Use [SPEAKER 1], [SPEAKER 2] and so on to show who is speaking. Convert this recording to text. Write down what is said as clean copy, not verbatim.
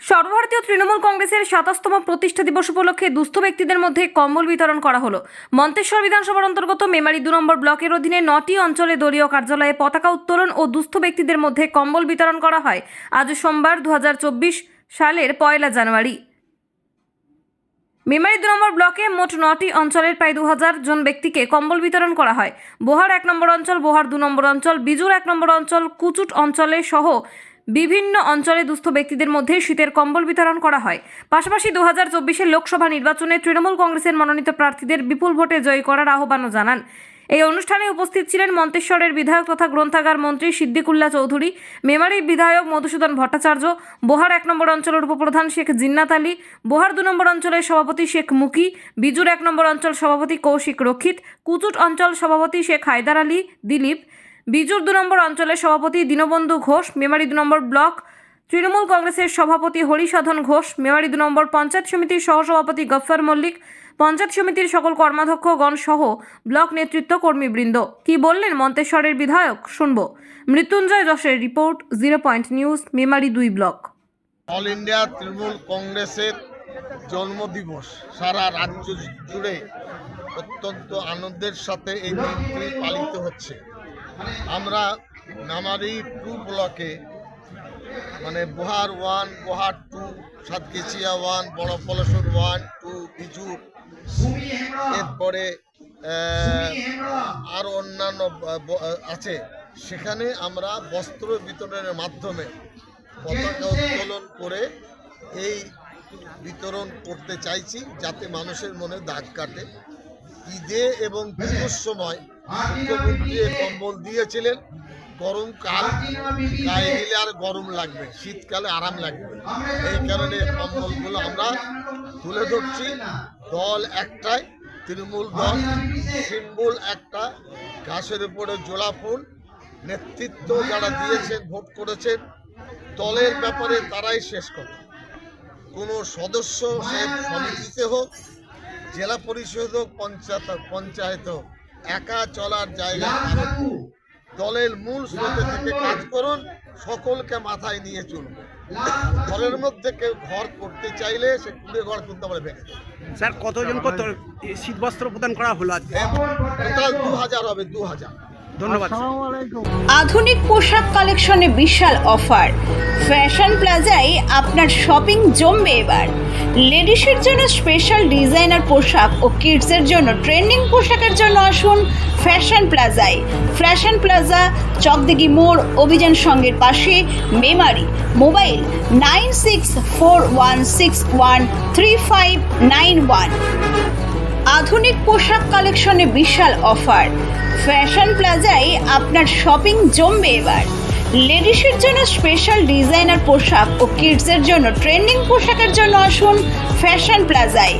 [SPEAKER 1] সর্বভারতীয় তৃণমূল কংগ্রেসের ২৭তম প্রতিষ্ঠা দিবস উপলক্ষে দুস্থ ব্যক্তিদের মধ্যে কম্বল বিতরণ করা হলো। মন্তেশ্বর বিধানসভার অন্তর্গত মেমারি ২ নম্বর ব্লকের অধীনে ৯টি অঞ্চলে দলীয় কার্যালয়ে পতাকা উত্তোলন ও দুস্থ ব্যক্তিদের মধ্যে কম্বল বিতরণ করা হয়। আজ সোমবার ২০২৪ সালের ১ জানুয়ারি মেমারি ২ নম্বর ব্লকে মোট ৯টি অঞ্চলের প্রায় ২০০০ জন ব্যক্তিকে কম্বল বিতরণ করা হয়। বোহার ১ নম্বর অঞ্চল, বোহার ২ নম্বর অঞ্চল, বিজুর ১ নম্বর অঞ্চল, কুচুট অঞ্চলে সহ বিভিন্ন অঞ্চলে দুস্থ ব্যক্তিদের মধ্যে শীতের কম্বল বিতরণ করা হয়। পাশাপাশি ২০২৪ লোকসভা নির্বাচনে তৃণমূল কংগ্রেসের মনোনীত প্রার্থীদের বিপুল ভোটে জয়ী করার আহ্বানও জানান। এই অনুষ্ঠানে উপস্থিত ছিলেন মন্তেশ্বরের বিধায়ক তথা গ্রন্থাগার মন্ত্রী সিদ্দিকুল্লাহ চৌধুরী, মেমারির বিধায়ক মধুসূদন ভট্টাচার্য, বোহার ১ নম্বর অঞ্চলের উপপ্রধান শেখ জিন্নাত আলী, বোহার ২ নম্বর অঞ্চলের সভাপতি শেখ মুকি, বিজুর ১ নম্বর অঞ্চল সভাপতি কৌশিক রক্ষিত, কুচুট অঞ্চল সভাপতি শেখ হায়দার আলী দিলীপ, বিজুর ২ নম্বর অঞ্চলের সভাপতি দীনবন্ধু ঘোষ, মেমারি ২ নম্বর ব্লক তৃণমূল কংগ্রেসের সভাপতি হরিসাধন ঘোষ, মেমারি ২ নম্বর পঞ্চায়েত সমিতির সহসভাপতি গফফার মল্লিক, পঞ্চায়েত সমিতির সকল কর্মাধ্যক্ষগণ সহ ব্লক নেতৃত্ব কর্মীবৃন্দ। কি বললেন মন্তেশ্বরের বিধায়ক শুনব। মৃত্যুঞ্জয় যশের report, 0 point news, Memari ২ block.
[SPEAKER 2] All India Trinamool কংগ্রেসের জন্মদিবস সারা রাজ্য জুড়ে অত্যন্ত আনন্দের সাথে এই দিনটি পালিত হচ্ছে। আমরা মেমারি 2 ব্লকে মানে বোহার 1, বোহার 2, সাতকেচিয়া 1, বড় পলাশর 1, 2, বিজুর, এরপরে আরও অন্যান্য আছে, সেখানে আমরা বস্ত্র বিতরণের মাধ্যমে পতাকা উত্তোলন করে এই বিতরণ করতে চাইছি, যাতে মানুষের মনে দাগ কাটে। ঈদে এবং পুজোর সময় মুখ্যমন্ত্রী কম্বল দিয়েছিলেন। গরমকাল গায়ে দিলে আর গরম লাগবে, শীতকালে আরাম লাগবে, এই কারণে কম্বলগুলো আমরা তুলে ধরছি। দল একটাই, তৃণমূল দল, সিম্বল একটা, ঘাসের উপরে জোড়া ফুল। নেতৃত্ব যারা দিয়েছেন, ভোট করেছেন, দলের ব্যাপারে তারাই শেষ কথা। কোনো সদস্য সে সমিতিতে হোক, জেলা পরিষদ হোক, পঞ্চায়েত হোক, একা চলার জায়গা দলের মূল স্রোতে থেকে কাজ করুন, সকলকে মাথায় নিয়ে চলুন। ঘরের মধ্যে কেউ ঘর করতে চাইলে সে কুড়ে ঘর করতে পারে ভেঙে।
[SPEAKER 3] স্যার, কতজন কত শীতবস্ত্র প্রদান করা হলো?
[SPEAKER 2] টোটাল ২০০০ হবে, ২০০০।
[SPEAKER 3] ধন্যবাদ।
[SPEAKER 4] আধুনিক পোশাক কালেকশনে বিশাল অফার। ফ্যাশন প্লাজায় আপনার শপিং জমবে এবার। লেডিসের জন্য স্পেশাল ডিজাইনার পোশাক ও কিডসের জন্য ট্রেন্ডিং পোশাকের জন্য আসুন ফ্যাশন প্লাজায়। ফ্যাশন প্লাজা, চকদিঘি মোড়, অভিযান সঙ্গের পাশে, মেমারি। মোবাইল 9641613591। আধুনিক পোশাক কালেকশনে বিশাল অফার। ফ্যাশন প্লাজায় আপনার শপিং জমবে এবার। লেডিসের জন্য স্পেশাল ডিজাইনার পোশাক ও কিডসের জন্য ট্রেন্ডিং পোশাকের জন্য আসুন ফ্যাশন প্লাজায়।